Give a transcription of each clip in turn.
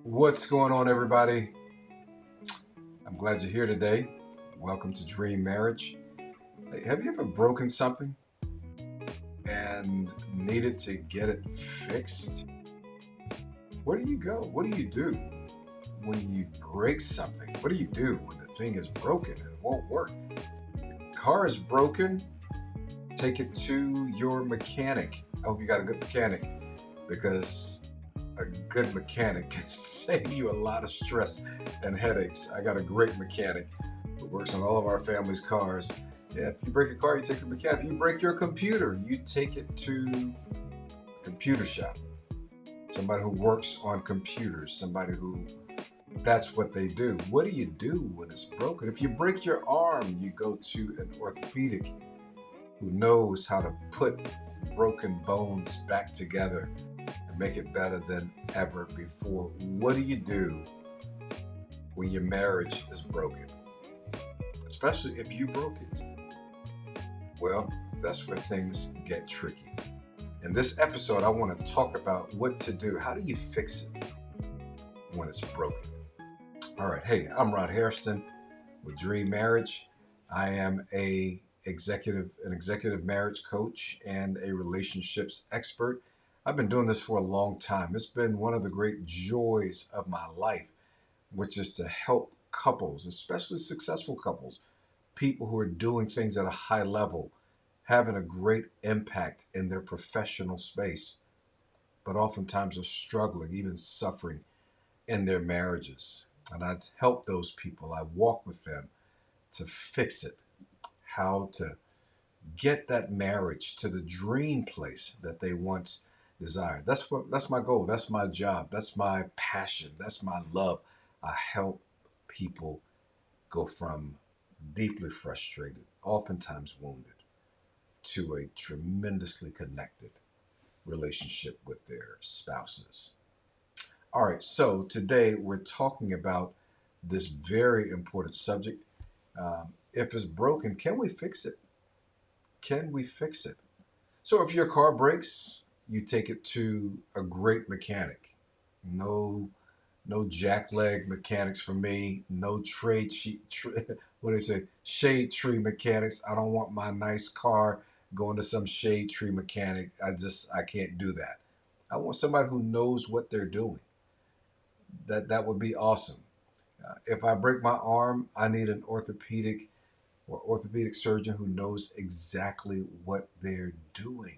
What's going on, everybody? I'm glad you're here today. Welcome to Dream Marriage. Hey, have you ever broken something and needed to get it fixed? Where do you go? What do you do when you break something? What do you do when the thing is broken and it won't work? Car is broken, take it to your mechanic. I hope you got a good mechanic because a good mechanic can save you a lot of stress and headaches. I got a great mechanic who works on all of our family's cars. Yeah, if you break a car, you take it to the mechanic. If you break your computer, you take it to a computer shop. Somebody who works on computers, somebody who that's what they do. What do you do when it's broken? If you break your arm, you go to an orthopedic who knows how to put broken bones back together and make it better than ever before. What do you do when your marriage is broken? Especially if you broke it. Well, that's where things get tricky. In this episode, I want to talk about what to do. How do you fix it when it's broken? All right. Hey, I'm Rod Hairston with Dream Marriage. I am an executive marriage coach and a relationships expert. I've been doing this for a long time. It's been one of the great joys of my life, which is to help couples, especially successful couples, people who are doing things at a high level, having a great impact in their professional space, but oftentimes are struggling, even suffering in their marriages. And I help those people. I walk with them to fix it, how to get that marriage to the dream place that they once desired. That's my goal. That's my job. That's my passion. That's my love. I help people go from deeply frustrated, oftentimes wounded, to a tremendously connected relationship with their spouses. All right, so today we're talking about this very important subject. If it's broken, can we fix it? Can we fix it? So if your car breaks, you take it to a great mechanic. No, no jackleg mechanics for me. No what do they say? Shade tree mechanics. I don't want my nice car going to some shade tree mechanic. I can't do that. I want somebody who knows what they're doing. That would be awesome. If I break my arm, I need an orthopedic surgeon who knows exactly what they're doing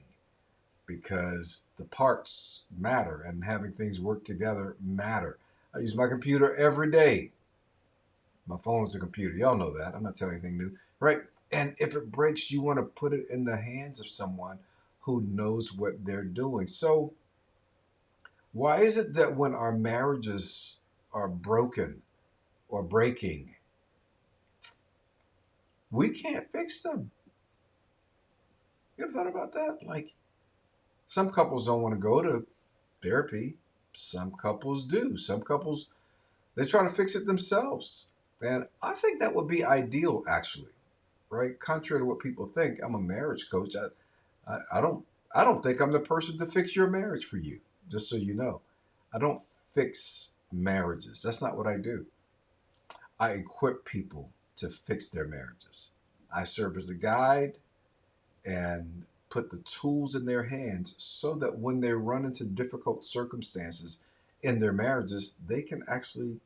because the parts matter and having things work together matter. I use my computer every day. My phone is a computer. Y'all know that. I'm not telling anything new, right? And if it breaks, you want to put it in the hands of someone who knows what they're doing. So, why is it that when our marriages are broken or breaking, we can't fix them? You ever thought about that? Like, some couples don't want to go to therapy. Some couples do. Some couples, they try to fix it themselves. And I think that would be ideal, actually, right? Contrary to what people think, I'm a marriage coach. I don't think I'm the person to fix your marriage for you. Just so you know, I don't fix marriages. That's not what I do. I equip people to fix their marriages. I serve as a guide and put the tools in their hands so that when they run into difficult circumstances in their marriages, they can actually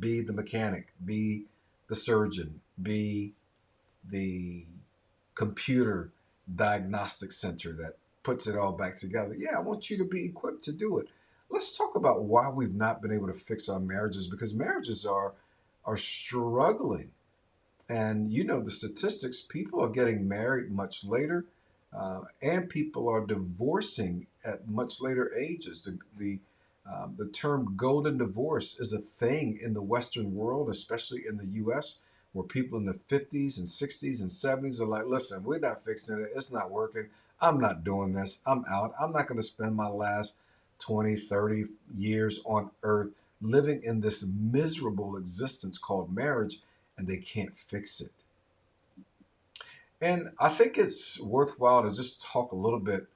be the mechanic, be the surgeon, be the computer diagnostic center that puts it all back together. Yeah, I want you to be equipped to do it. Let's talk about why we've not been able to fix our marriages because marriages are struggling. And you know the statistics, people are getting married much later, and people are divorcing at much later ages. The term golden divorce is a thing in the Western world, especially in the US, where people in the 50s and 60s and 70s are like, listen, we're not fixing it. It's not working. I'm not doing this. I'm out. I'm not going to spend my last 20, 30 years on earth living in this miserable existence called marriage, and they can't fix it. And I think it's worthwhile to just talk a little bit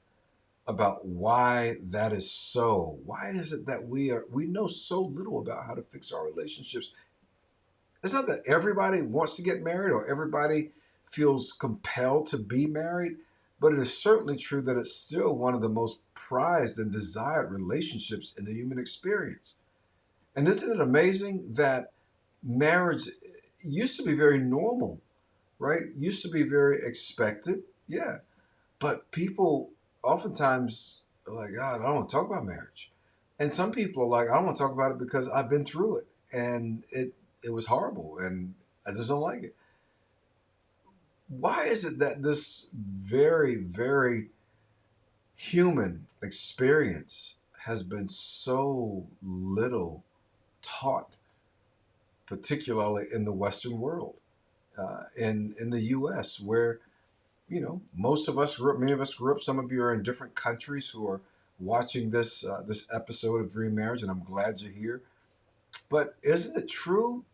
about why that is so. Why is it that we know so little about how to fix our relationships? It's not that everybody wants to get married or everybody feels compelled to be married, but it is certainly true that it's still one of the most prized and desired relationships in the human experience. And isn't it amazing that marriage used to be very normal, right? Used to be very expected. Yeah. But people oftentimes are like, God, I don't want to talk about marriage. And some people are like, I don't want to talk about it because I've been through it and it was horrible and I just don't like it. Why is it that this very, very human experience has been so little taught, particularly in the Western world, in the U.S., where most of us grew up. Many of us grew up. Some of you are in different countries who are watching this episode of Dream Marriage, and I'm glad you're here. But isn't it true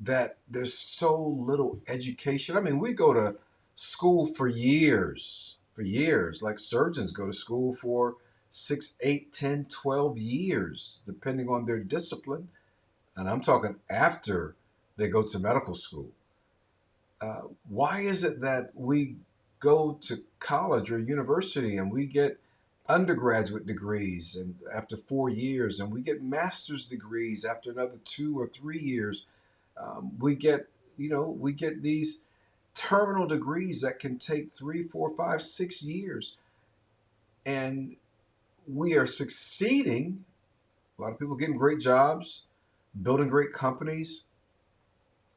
that there's so little education? I mean, we go to school for years. Like surgeons go to school for 6, 8, 10, 12 years, depending on their discipline. And I'm talking after they go to medical school. Why is it that we go to college or university and we get undergraduate degrees and after 4 years, and we get master's degrees after another 2 or 3 years? We get these terminal degrees that can take 3, 4, 5, 6 years, and we are succeeding. A lot of people getting great jobs, building great companies,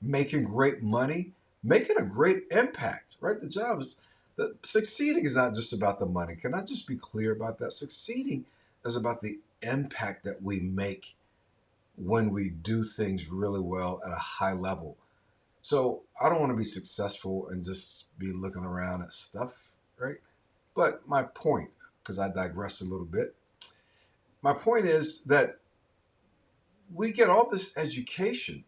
making great money, making a great impact, right? The succeeding is not just about the money. Can I just be clear about that? Succeeding is about the impact that we make when we do things really well at a high level. So I don't want to be successful and just be looking around at stuff, right? But my point, because I digress a little bit, my point is that we get all this education,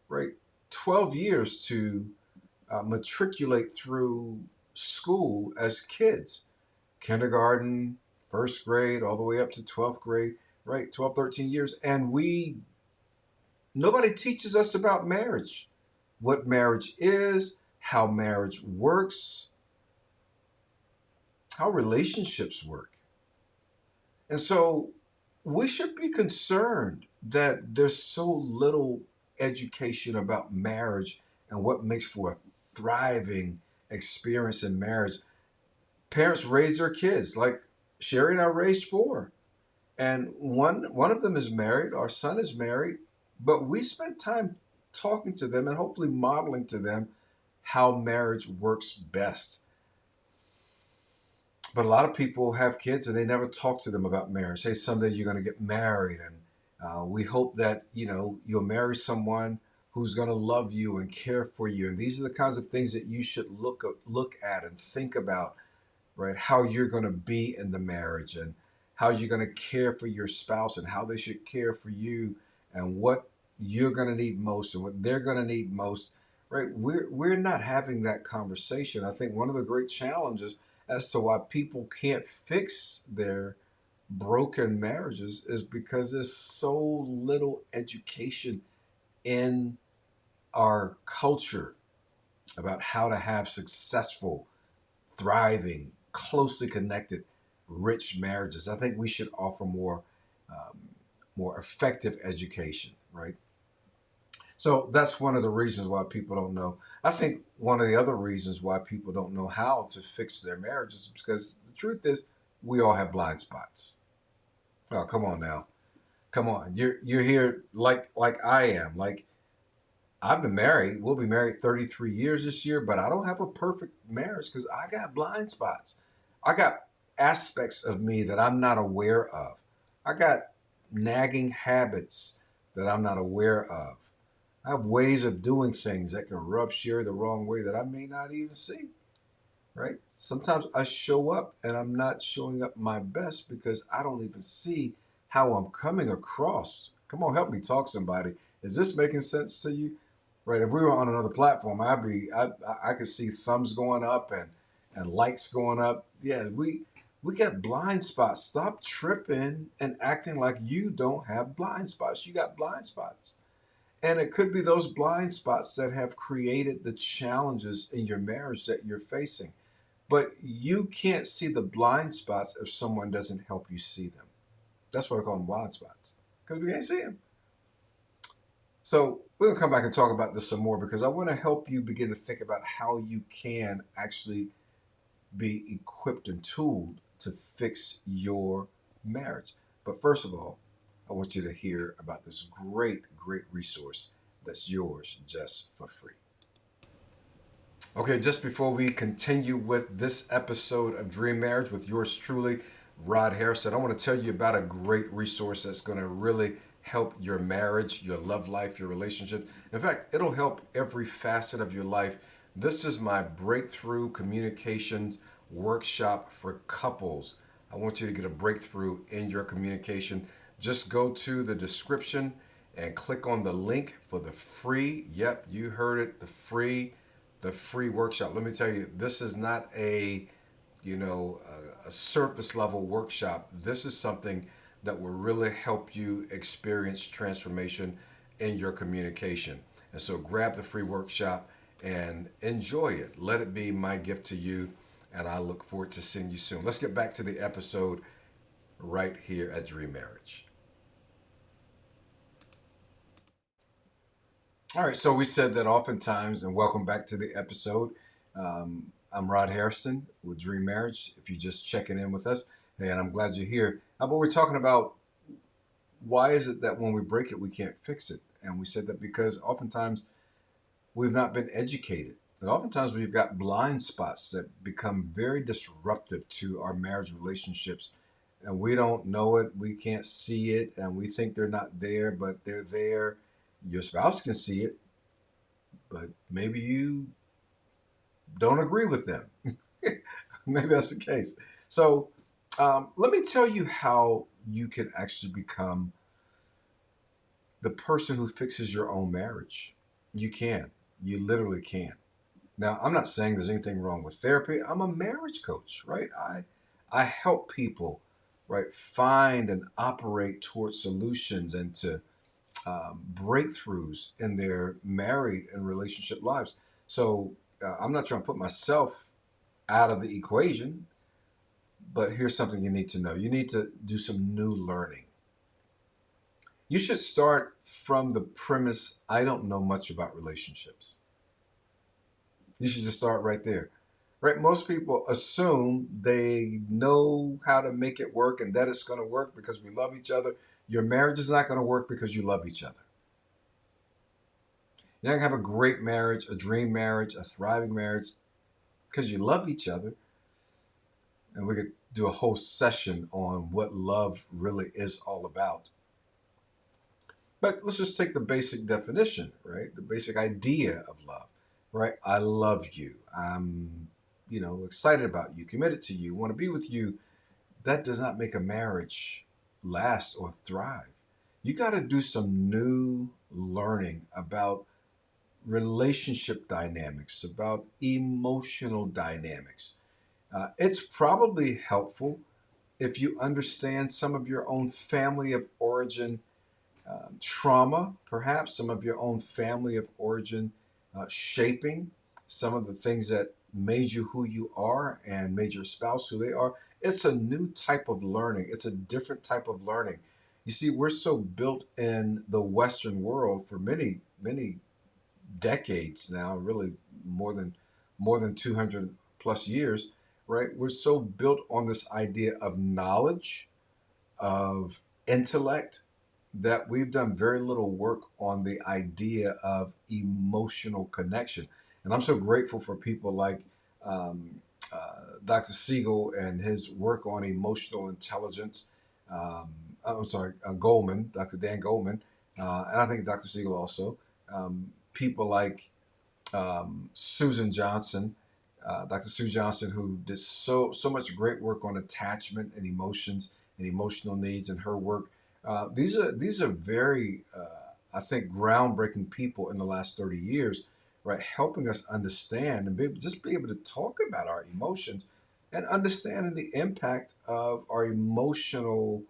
right? 12 years to matriculate through school as kids, kindergarten, first grade, all the way up to 12th grade, right? 12, 13 years. And nobody teaches us about marriage, what marriage is, how marriage works, how relationships work. And so we should be concerned that there's so little education about marriage and what makes for a thriving experience in marriage. Parents raise their kids like Sherry and I raised four, and one of them is married. Our son is married, but we spent time talking to them and hopefully modeling to them how marriage works best. But a lot of people have kids and they never talk to them about marriage. Hey, someday you're going to get married, and we hope that you'll marry someone who's going to love you and care for you. And these are the kinds of things that you should look at and think about, right? How you're going to be in the marriage, and how you're going to care for your spouse, and how they should care for you, and what you're going to need most and what they're going to need most, right? We're not having that conversation. I think one of the great challenges as to why people can't fix their broken marriages is because there's so little education in our culture about how to have successful, thriving, closely connected, rich marriages. I think we should offer um, more effective education, right? So that's one of the reasons why people don't know. I think one of the other reasons why people don't know how to fix their marriages is because the truth is we all have blind spots. Oh, come on now. Come on. You're here like I am. Like I've been married. We'll be married 33 years this year, but I don't have a perfect marriage because I got blind spots. I got aspects of me that I'm not aware of. I got nagging habits that I'm not aware of. I have ways of doing things that can rub Sherry the wrong way that I may not even see, right? Sometimes I show up and I'm not showing up my best because I don't even see how I'm coming across. Come on, help me talk somebody. Is this making sense to you? Right? If we were on another platform, I could see thumbs going up and likes going up. Yeah, We got blind spots. Stop tripping and acting like you don't have blind spots. You got blind spots. And it could be those blind spots that have created the challenges in your marriage that you're facing. But you can't see the blind spots if someone doesn't help you see them. That's why I call them blind spots, because we can't see them. So we're going to come back and talk about this some more because I want to help you begin to think about how you can actually be equipped and tooled to fix your marriage. But first of all, I want you to hear about this great, great resource that's yours just for free. Okay, just before we continue with this episode of Dream Marriage with yours truly, Rod Harrison, I want to tell you about a great resource that's going to really help your marriage, your love life, your relationship. In fact, it'll help every facet of your life. This is my breakthrough communications workshop for couples. I want you to get a breakthrough in your communication. Just go to the description and click on the link for the free, yep, you heard it, the free workshop. Let me tell you, this is not a surface level workshop. This is something that will really help you experience transformation in your communication. And so grab the free workshop and enjoy it. Let it be my gift to you. And I look forward to seeing you soon. Let's get back to the episode right here at Dream Marriage. All right, so we said that oftentimes, and welcome back to the episode. I'm Rod Harrison with Dream Marriage. If you're just checking in with us, and I'm glad you're here. But we're talking about why is it that when we break it, we can't fix it? And we said that because oftentimes we've not been educated. And oftentimes we've got blind spots that become very disruptive to our marriage relationships. And we don't know it, we can't see it, and we think they're not there, but they're there. Your spouse can see it, but maybe you don't agree with them. Maybe that's the case. So let me tell you how you can actually become the person who fixes your own marriage. You can. You literally can. Now, I'm not saying there's anything wrong with therapy. I'm a marriage coach, right? I help people, right, find and operate towards solutions and to breakthroughs in their married and relationship lives. So I'm not trying to put myself out of the equation, but here's something you need to know. You need to do some new learning. You should start from the premise I don't know much about relationships. You should just start right there. Right? Most people assume they know how to make it work and that it's going to work because we love each other. Your marriage is not going to work because you love each other. You're not going to have a great marriage, a dream marriage, a thriving marriage because you love each other. And we could do a whole session on what love really is all about. But let's just take the basic definition, right? The basic idea of love, right? I love you. I'm, excited about you, committed to you, want to be with you. That does not make a marriage last or thrive. You got to do some new learning about relationship dynamics, about emotional dynamics. It's probably helpful if you understand some of your own family of origin trauma, perhaps some of your own family of origin shaping some of the things that made you who you are and made your spouse who they are. It's a new type of learning. It's a different type of learning. You see, we're so built in the Western world for many, many decades now, really more than 200 plus years, right? We're so built on this idea of knowledge, of intellect, that we've done very little work on the idea of emotional connection. And I'm so grateful for people like Dr. Siegel and his work on emotional intelligence. I'm sorry, Goleman, Dr. Dan Goleman, and I think Dr. Siegel also. People like Susan Johnson, Dr. Sue Johnson, who did so much great work on attachment and emotions and emotional needs in her work. These are very, I think, groundbreaking people in the last 30 years, right? Helping us understand and just be able to talk about our emotions and understanding the impact of our emotional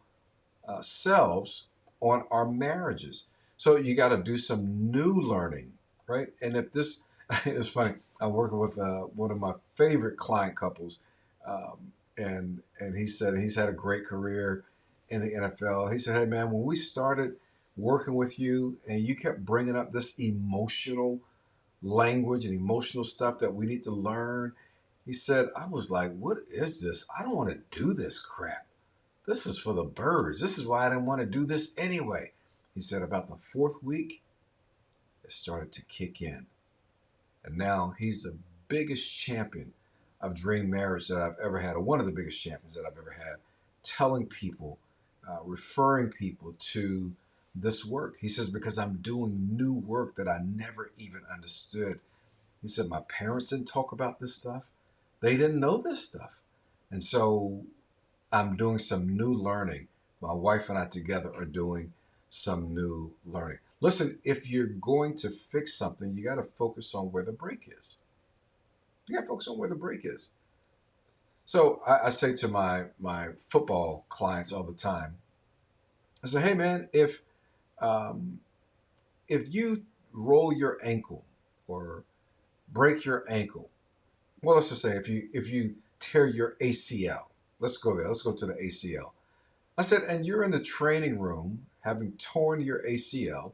selves on our marriages. So you got to do some new learning, right? And if this, it's funny, I'm working with one of my favorite client couples, and he said he's had a great career in the NFL. He said, "Hey man, when we started working with you, and you kept bringing up this emotional language and emotional stuff that we need to learn," he said, "I was like, what is this? I don't want to do this crap. This is for the birds. This is why I didn't want to do this anyway." He said about the fourth week, it started to kick in. And now he's the biggest champion of dream marriage that I've ever had, or one of the biggest champions that I've ever had, telling people, referring people to this work. He says, because I'm doing new work that I never even understood. He said, my parents didn't talk about this stuff. They didn't know this stuff. And so I'm doing some new learning. My wife and I together are doing some new learning. Listen, if you're going to fix something, you got to focus on where the break is. You got to focus on where the break is. So I say to my football clients all the time, I say, hey man, um, if you roll your ankle or break your ankle, well, let's just say if you tear your ACL, let's go there. Let's go to the ACL. I said, and you're in the training room having torn your ACL,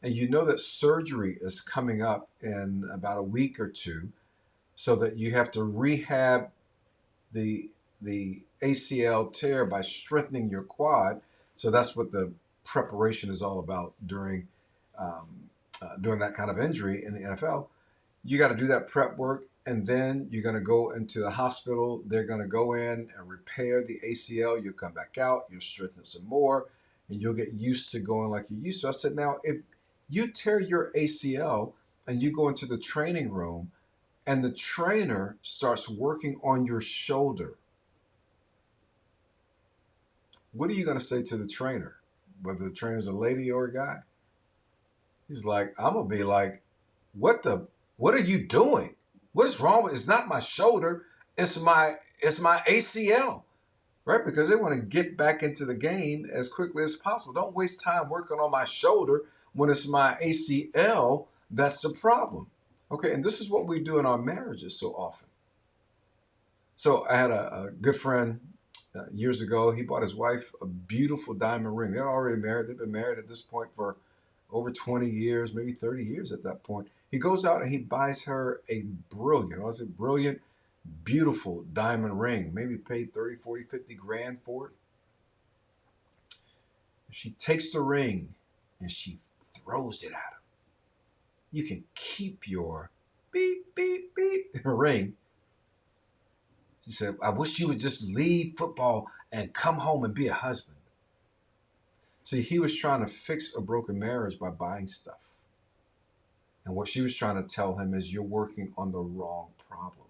and you know that surgery is coming up in about a week or two, so that you have to rehab the the ACL tear by strengthening your quad. So that's what the preparation is all about during that kind of injury in the NFL. You got to do that prep work, and then you're going to go into the hospital. They're going to go in and repair the ACL. You'll come back out, you'll strengthen some more, and you'll get used to going like you used to. I said, now, if you tear your ACL and you go into the training room and the trainer starts working on your shoulder, what are you going to say to the trainer? Whether the trainer's a lady or a guy? He's like, I'm going to be like, what are you doing? What is wrong with it's not my shoulder, it's my ACL, right? Because they want to get back into the game as quickly as possible. Don't waste time working on my shoulder when it's my ACL that's the problem. Okay, and this is what we do in our marriages so often. So I had a good friend years ago. He bought his wife a beautiful diamond ring. They're already married. They've been married at this point for over 20 years, maybe 30 years at that point. He goes out and he buys her a brilliant, I was a brilliant, beautiful diamond ring. Maybe paid 30, 40, 50 grand for it. She takes the ring and she throws it at him. You can keep your beep, beep, beep ring. She said, I wish you would just leave football and come home and be a husband. See, he was trying to fix a broken marriage by buying stuff. And what she was trying to tell him is, you're working on the wrong problem.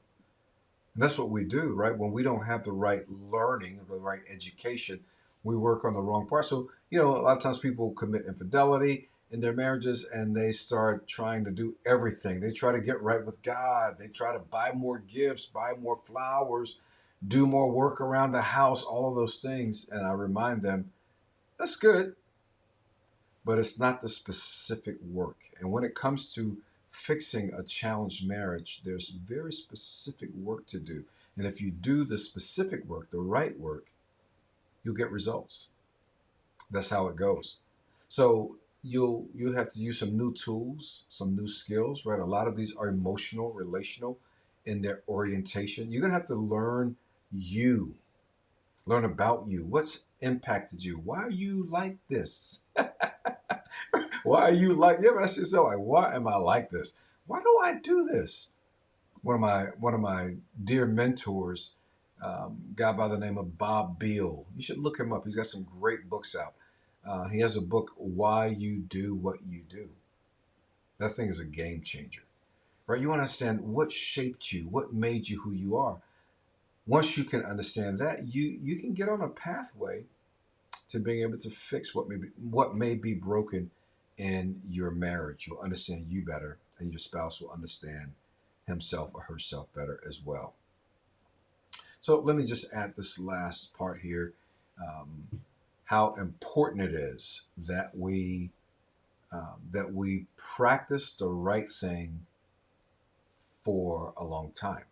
And that's what we do, right? When we don't have the right learning, the right education, we work on the wrong part. So, a lot of times people commit infidelity in their marriages and they start trying to do everything. They try to get right with God. They try to buy more gifts, buy more flowers, do more work around the house, all of those things. And I remind them, that's good, but it's not the specific work. And when it comes to fixing a challenged marriage, there's very specific work to do. And if you do the specific work, the right work, you'll get results. That's how it goes. So you'll have to use some new tools, some new skills, right? A lot of these are emotional, relational in their orientation. You're gonna have to learn you, learn about you. What's impacted you? Why are you like this? Why are you like? You ever ask yourself, like, why am I like this? Why do I do this? One of my dear mentors, guy by the name of Bob Beal. You should look him up. He's got some great books out. He has a book, Why You Do What You Do. That thing is a game changer, right? You understand what shaped you, what made you who you are. Once you can understand that, you can get on a pathway to being able to fix what may be broken in your marriage. You'll understand you better, and your spouse will understand himself or herself better as well. So let me just add this last part here. Um, how important it is that we practice the right thing for a long time,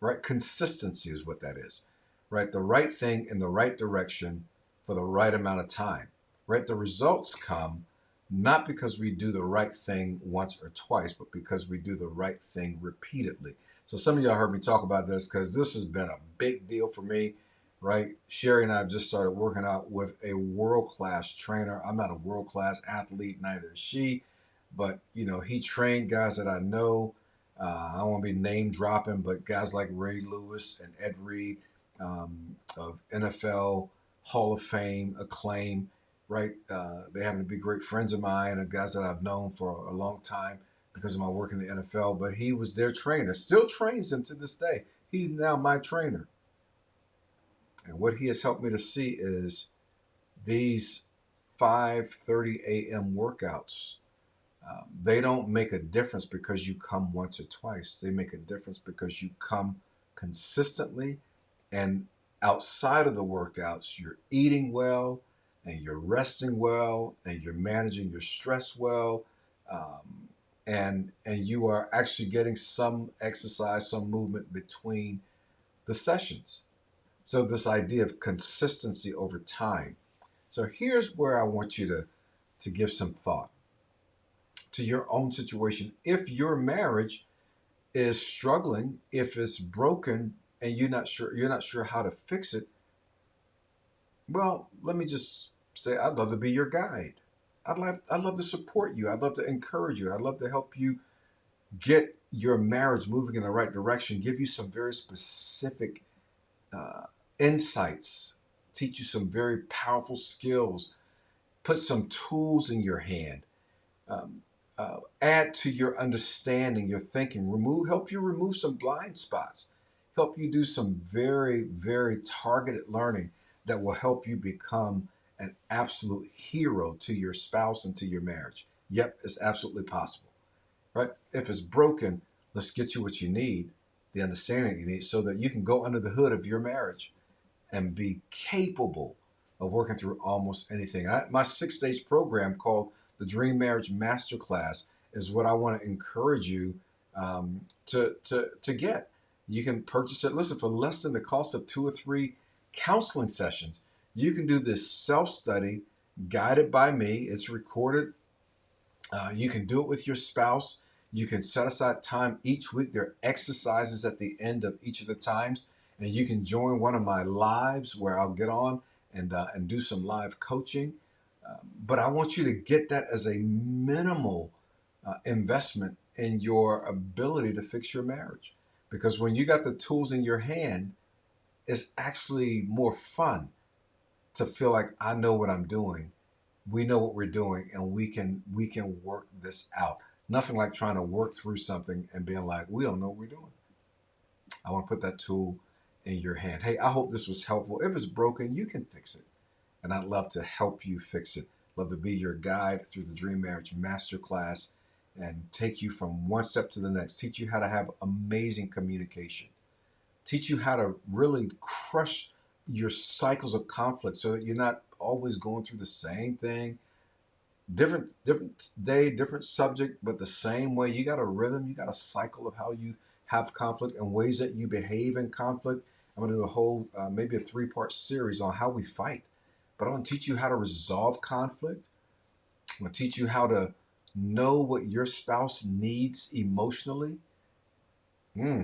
right? Consistency is what that is, right? The right thing in the right direction for the right amount of time, right? The results come not because we do the right thing once or twice, but because we do the right thing repeatedly. So some of y'all heard me talk about this because this has been a big deal for me, right? Sherry and I have just started working out with a world-class trainer. I'm not a world-class athlete, neither is she, but he trained guys that I know. I don't want to be name dropping, but guys like Ray Lewis and Ed Reed of NFL Hall of Fame acclaim, right? They happen to be great friends of mine and guys that I've known for a long time because of my work in the NFL. But he was their trainer, still trains them to this day. He's now my trainer. And what he has helped me to see is these 5:30 a.m. workouts. They don't make a difference because you come once or twice. They make a difference because you come consistently, and outside of the workouts, you're eating well and you're resting well and you're managing your stress well. And you are actually getting some exercise, some movement between the sessions. So this idea of consistency over time. So here's where I want you to give some thought to your own situation. If your marriage is struggling, if it's broken and you're not sure how to fix it, well, let me just say I'd love to be your guide. I'd love to support you. I'd love to encourage you. I'd love to help you get your marriage moving in the right direction, give you some very specific uh, insights, teach you some very powerful skills, put some tools in your hand, um, add to your understanding, your thinking, help you remove some blind spots, help you do some very, very targeted learning that will help you become an absolute hero to your spouse and to your marriage. Yep, it's absolutely possible, right? If it's broken, let's get you what you need, the understanding you need, so that you can go under the hood of your marriage and be capable of working through almost anything. My 6 stage program called the Dream Marriage Masterclass is what I want to encourage you to get. You can purchase it, listen, for less than the cost of 2 or 3 counseling sessions. You can do this self study guided by me. It's recorded. You can do it with your spouse. You can set aside time each week. There are exercises at the end of each of the times, and you can join one of my lives where I'll get on and do some live coaching. But I want you to get that as a minimal investment in your ability to fix your marriage, because when you got the tools in your hand, it's actually more fun to feel like I know what I'm doing, we know what we're doing, and we can work this out. Nothing like trying to work through something and being like, we don't know what we're doing. I want to put that tool in your hand. Hey, I hope this was helpful. If it's broken, you can fix it, and I'd love to help you fix it. Love to be your guide through the Dream Marriage Masterclass and take you from one step to the next. Teach you how to have amazing communication. Teach you how to really crush your cycles of conflict so that you're not always going through the same thing, different day, different subject, but the same way. You got a rhythm, you got a cycle of how you have conflict and ways that you behave in conflict. I'm going to do a whole, maybe a 3-part series on how we fight. But I want to teach you how to resolve conflict. I'm going to teach you how to know what your spouse needs emotionally.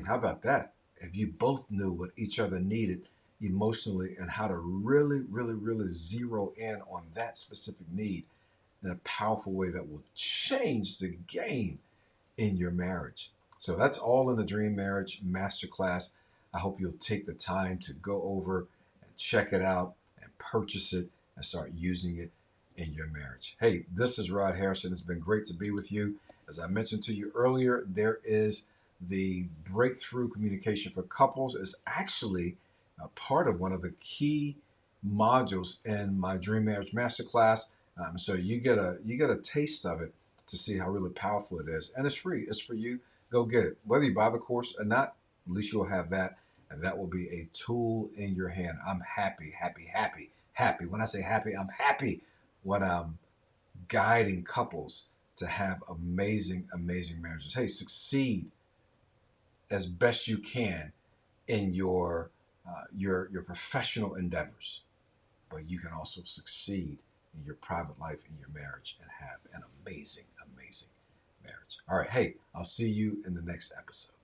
How about that? If you both knew what each other needed emotionally and how to really, really, really zero in on that specific need in a powerful way that will change the game in your marriage. So that's all in the Dream Marriage Masterclass. I hope you'll take the time to go over and check it out and purchase it and start using it in your marriage. Hey, this is Rod Harrison. It's been great to be with you. As I mentioned to you earlier, there is the Breakthrough Communication for Couples. Is actually a part of one of the key modules in my Dream Marriage Masterclass. So you get a taste of it to see how really powerful it is, and it's free. It's for you. Go get it. Whether you buy the course or not, at least you'll have that and that will be a tool in your hand. I'm happy, happy, happy, happy. When I say happy, I'm happy when I'm guiding couples to have amazing, amazing marriages. Hey, succeed as best you can in your professional endeavors, but you can also succeed in your private life, in your marriage, and have an amazing, amazing marriage. All right, hey, I'll see you in the next episode.